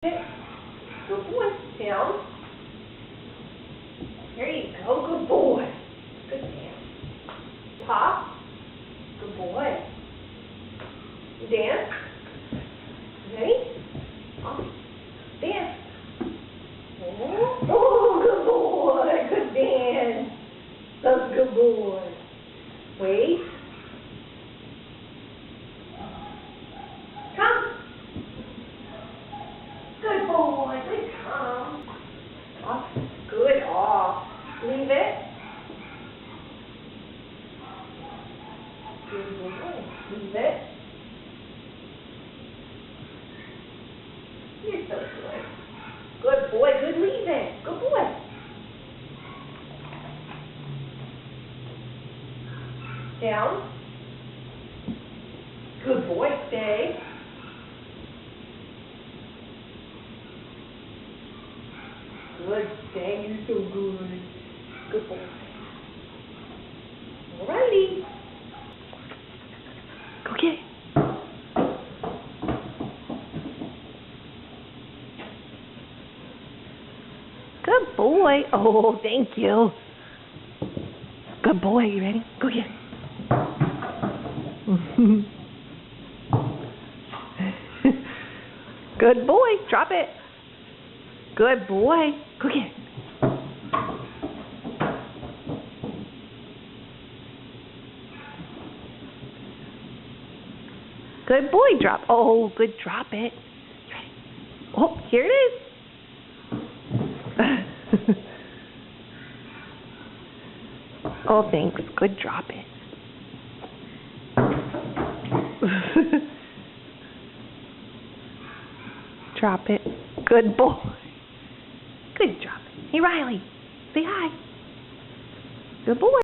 Good boy. Down. There you go. Good boy. Good man. Pop. Good boy. Dance. Ready? Pop. Dance. Oh, good boy. Good dance. That's a good boy. Wait. Come. Good boy. Good come. Off. Good off. Leave it. Good boy. Leave it. You're so good. Good boy. Good leave it. Good boy. Down. Good boy. Stay. Good. Stay. You're so good. Good boy. Alrighty. Go get it. Good boy. Oh, thank you. Good boy. You ready? Go get it. Good boy. Drop it. Good boy. Go get it. Good boy. Drop. Oh, good. Drop it. Oh, here it is. Oh, thanks. Good. Drop it. Drop it. Good boy. Good job. Hey, Riley. Say hi. Good boy.